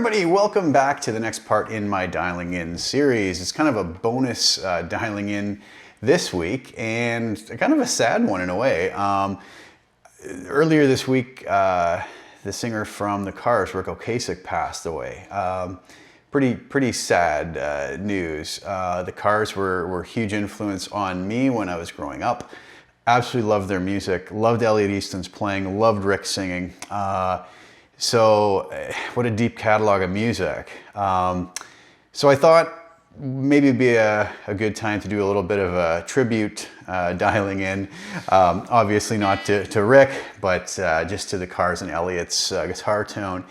everybody, welcome back to the next part in my Dialing In series. It's kind of a bonus Dialing In this week, and kind of a sad one in a way. Earlier this week, the singer from the Cars, Rick Ocasek, passed away. Pretty sad news. The Cars were a huge influence on me when I was growing up. Absolutely loved their music, loved Elliot Easton's playing, loved Rick singing. So what a deep catalog of music. So I thought maybe it'd be a good time to do a little bit of a tribute dialing in. Obviously not to Rick, but just to the Cars and Elliot's guitar tone.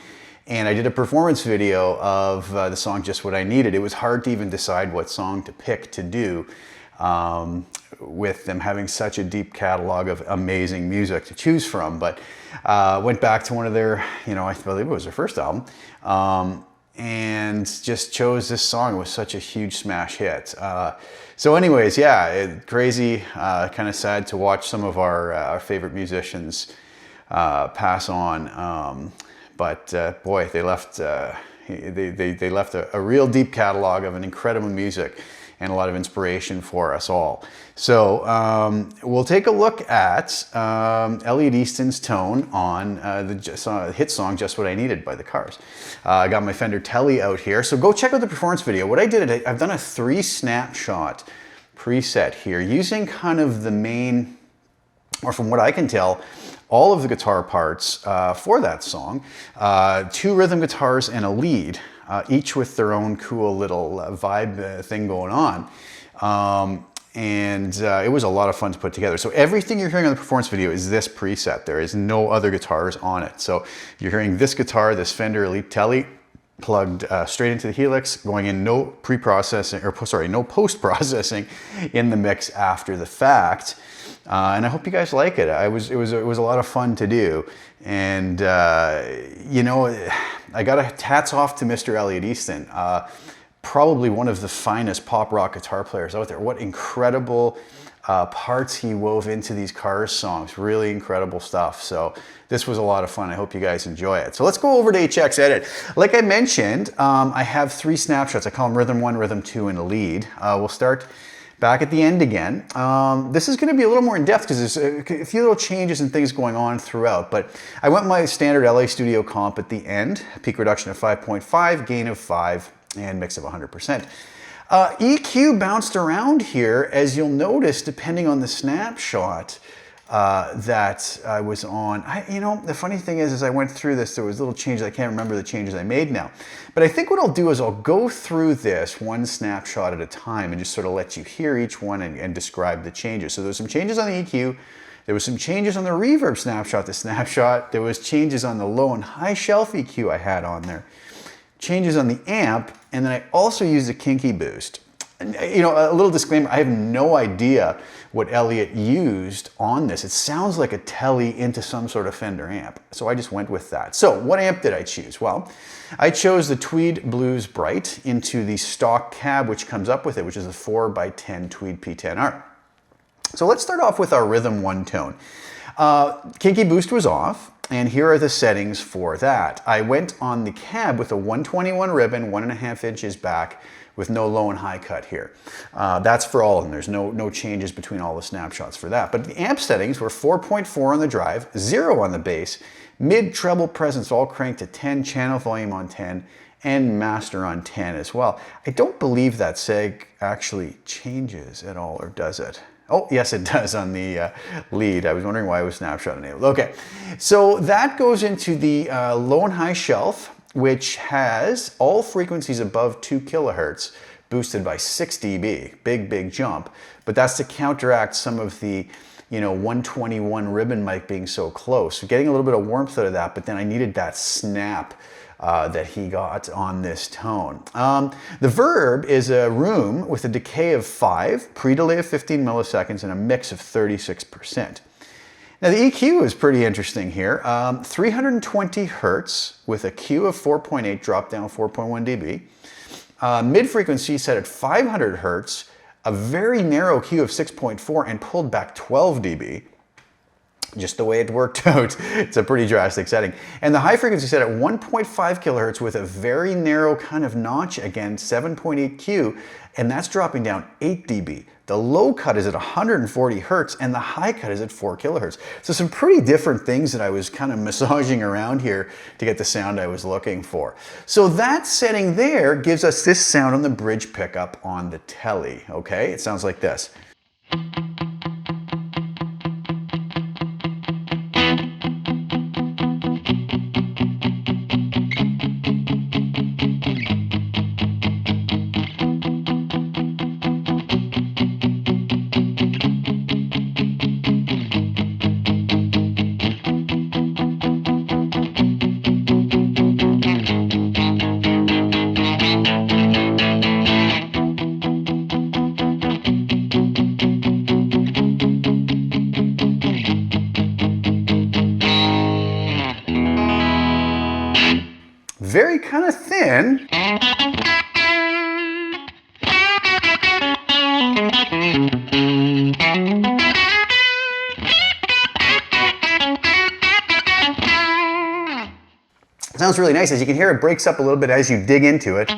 And I did a performance video of the song Just What I Needed. It was hard to even decide what song to pick to do with them having such a deep catalog of amazing music to choose from. But went back to one of their, I believe it was their first album, and just chose this song. It was such a huge smash hit. So anyways, yeah, crazy, kind of sad to watch some of our favorite musicians pass on. But boy, they left they left a real deep catalog of an incredible music and a lot of inspiration for us all. So we'll take a look at Elliot Easton's tone on the hit song Just What I Needed by the Cars. I got my Fender Tele out here, so go check out the performance video. What I did, I've done a 3-snapshot preset here using kind of the main, or from what I can tell, all of the guitar parts for that song. 2 rhythm guitars and a lead, each with their own cool little vibe thing going on. It was a lot of fun to put together. So everything you're hearing on the performance video is this preset. There is no other guitars on it. So you're hearing this guitar, this Fender Elite Tele, plugged straight into the Helix, going in no pre-processing, or sorry, no post-processing in the mix after the fact. And I hope you guys like it. It was a lot of fun to do. And I got a hats off to Mr. Elliot Easton. Probably one of the finest pop rock guitar players out there. What incredible parts he wove into these Cars songs. Really incredible stuff. So this was a lot of fun. I hope you guys enjoy it. So let's go over to HX Edit. Like I mentioned, I have 3 snapshots. I call them Rhythm 1, Rhythm 2, and a lead. We'll start back at the end again. This is going to be a little more in depth because there's a few little changes and things going on throughout, but I went my standard LA Studio comp at the end, peak reduction of 5.5, gain of 5, and mix of 100%. EQ bounced around here, as you'll notice, depending on the snapshot that I was on. The funny thing is, as I went through this, there was little changes. I can't remember the changes I made now. But I think what I'll do is I'll go through this one snapshot at a time and just sort of let you hear each one and describe the changes. So there's some changes on the EQ. There was some changes on the reverb snapshot. There was changes on the low and high shelf EQ I had on there. Changes on the amp, and then I also used a kinky boost. And, a little disclaimer, I have no idea what Elliot used on this. It sounds like a Tele into some sort of Fender amp, so I just went with that. So what amp did I choose? Well, I chose the Tweed Blues Bright into the stock cab which comes up with it, which is a 4x10 Tweed P10R. So let's start off with our Rhythm 1 tone. Kinky boost was off, and here are the settings for that. I went on the cab with a 121 ribbon, 1.5 inches back, with no low and high cut here. That's for all of them. There's no changes between all the snapshots for that. But the amp settings were 4.4 on the drive, 0 on the bass, mid treble presence all cranked to 10, channel volume on 10, and master on 10 as well. I don't believe that seg actually changes at all, or does it? Oh, yes, it does on the lead. I was wondering why it was snapshot enabled. Okay, so that goes into the low and high shelf, which has all frequencies above 2 kilohertz boosted by 6 dB. Big jump. But that's to counteract some of the 121 ribbon mic being so close. So getting a little bit of warmth out of that, but then I needed that snap that he got on this tone. The verb is a room with a decay of 5, pre-delay of 15 milliseconds, and a mix of 36%. Now the EQ is pretty interesting here. 320 hertz with a Q of 4.8, drop down 4.1 dB. Mid frequency set at 500 hertz, a very narrow Q of 6.4 and pulled back 12 dB. just the way it worked out. It's a pretty drastic setting. And the high frequency set at 1.5 kilohertz with a very narrow kind of notch, again, 7.8 Q, and that's dropping down 8 dB. The low cut is at 140 hertz and the high cut is at 4 kilohertz. So some pretty different things that I was kind of massaging around here to get the sound I was looking for. So that setting there gives us this sound on the bridge pickup on the Tele, okay? It sounds like this. Very kind of thin. Sounds really nice. As you can hear, it breaks up a little bit as you dig into it.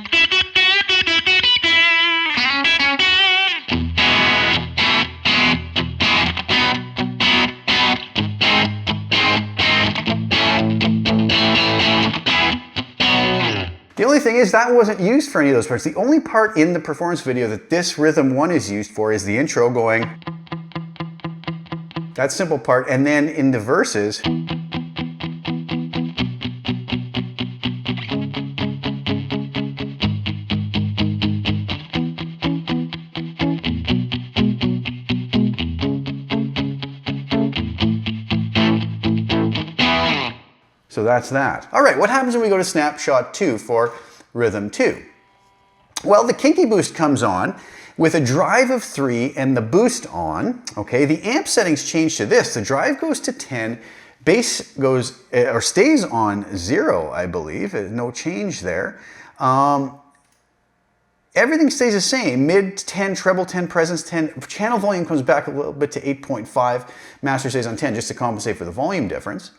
The only thing is that wasn't used for any of those parts. The only part in the performance video that this rhythm 1 is used for is the intro going, that simple part, and then in the verses, so that's that. All right, what happens when we go to snapshot 2 for rhythm 2? Well, the kinky boost comes on with a drive of 3 and the boost on. Okay, the amp settings change to this. The drive goes to 10, bass goes or stays on 0, I believe. No change there. Everything stays the same. Mid 10, treble 10, presence 10. Channel volume comes back a little bit to 8.5. Master stays on 10 just to compensate for the volume difference.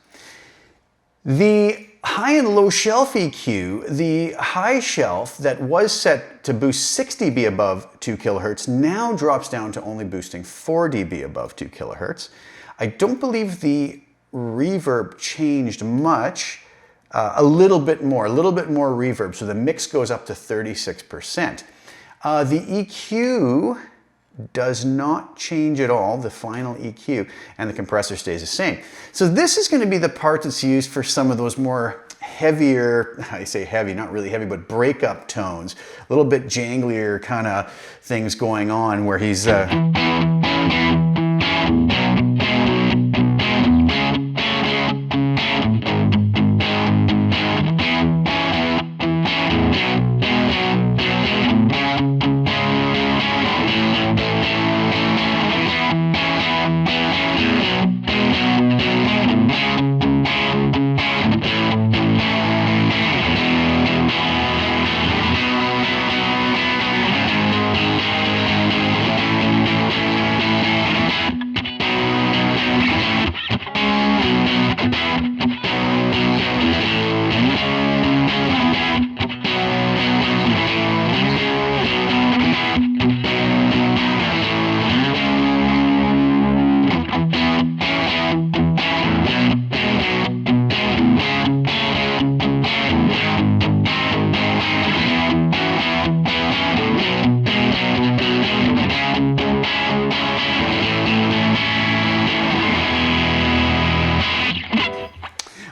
The high and low shelf EQ, the high shelf that was set to boost 6 dB above 2 kilohertz now drops down to only boosting 4 dB above 2 kilohertz. I don't believe the reverb changed much, a little bit more reverb, so the mix goes up to 36%. The EQ does not change at all, the final EQ, and the compressor stays the same. So this is going to be the part that's used for some of those more heavier, I say heavy, not really heavy, but breakup tones, a little bit janglier kind of things going on where he's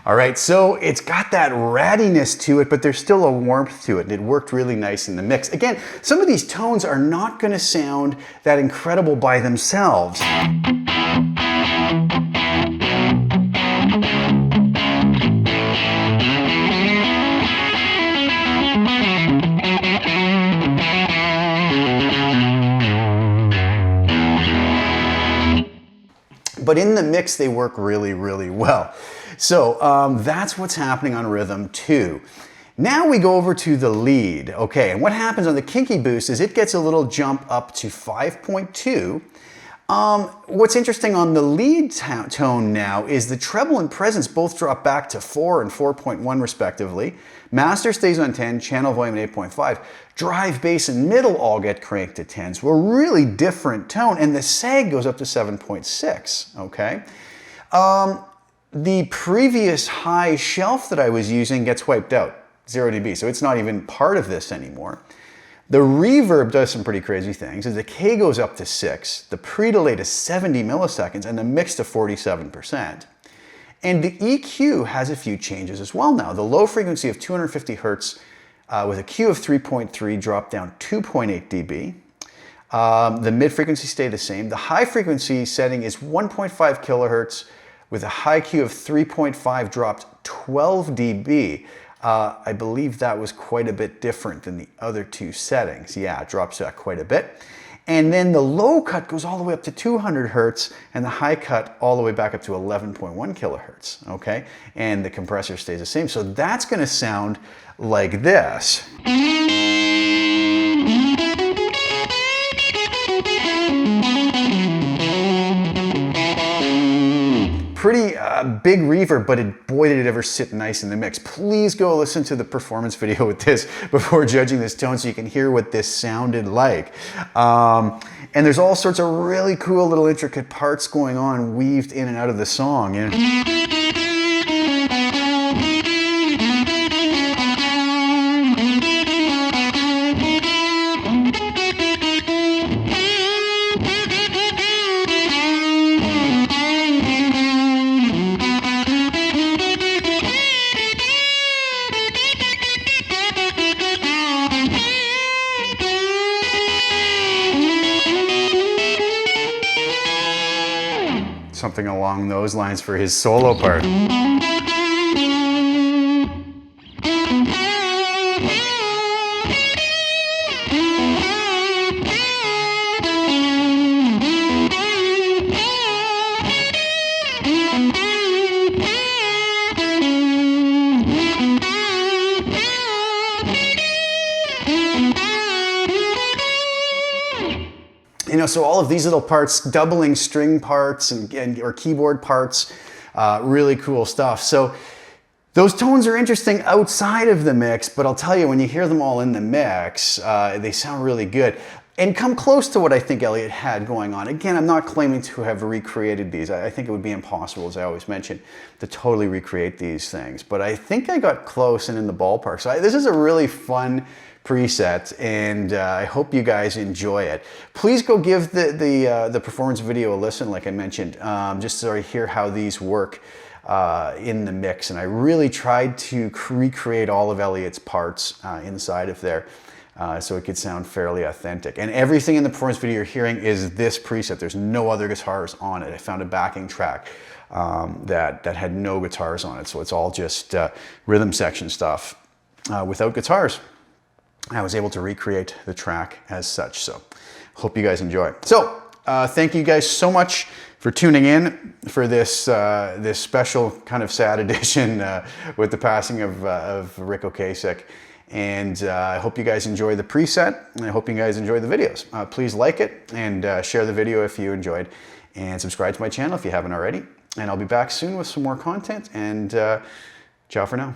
all right, so it's got that rattiness to it, but there's still a warmth to it, and it worked really nice in the mix. Again, some of these tones are not going to sound that incredible by themselves. But in the mix, they work really, really well. So that's what's happening on rhythm 2. Now we go over to the lead. Okay, and what happens on the kinky boost is it gets a little jump up to 5.2. What's interesting on the lead tone now is the treble and presence both drop back to 4 and 4.1 respectively. Master stays on 10, channel volume at 8.5. Drive, bass, and middle all get cranked to 10. So a really different tone, and the sag goes up to 7.6, okay? The previous high shelf that I was using gets wiped out, 0 dB, so it's not even part of this anymore. The reverb does some pretty crazy things. The decay goes up to 6, the pre-delay to 70 milliseconds, and the mix to 47%. And the EQ has a few changes as well now. The low frequency of 250 Hertz with a Q of 3.3 dropped down 2.8 dB. The mid frequency stayed the same. The high frequency setting is 1.5 kilohertz with a high Q of 3.5 dropped 12 dB. I believe that was quite a bit different than the other two settings. Yeah, it drops quite a bit. And then the low cut goes all the way up to 200 Hertz and the high cut all the way back up to 11.1 kilohertz, okay? And the compressor stays the same. So that's gonna sound like this. Pretty big reverb, but boy did it ever sit nice in the mix. Please go listen to the performance video with this before judging this tone so you can hear what this sounded like. And there's all sorts of really cool little intricate parts going on weaved in and out of the song. Something along those lines for his solo part. You know, so all of these little parts, doubling string parts or keyboard parts, really cool stuff. So those tones are interesting outside of the mix, but I'll tell you, when you hear them all in the mix, they sound really good and come close to what I think Elliot had going on. Again, I'm not claiming to have recreated these. I think it would be impossible, as I always mention, to totally recreate these things. But I think I got close and in the ballpark. So this is a really fun preset, and I hope you guys enjoy it. Please go give the performance video a listen, like I mentioned, just so I hear how these work in the mix. And I really tried to recreate all of Elliot's parts inside of there so it could sound fairly authentic. And everything in the performance video you're hearing is this preset. There's no other guitars on it. I found a backing track that had no guitars on it, so it's all just rhythm section stuff without guitars. I was able to recreate the track as such, so hope you guys enjoy. So thank you guys so much for tuning in for this this special kind of sad edition with the passing of Rick Ocasek. And I hope you guys enjoy the preset, and I hope you guys enjoy the videos. Please like it and share the video if you enjoyed, and subscribe to my channel if you haven't already. And I'll be back soon with some more content, and ciao for now.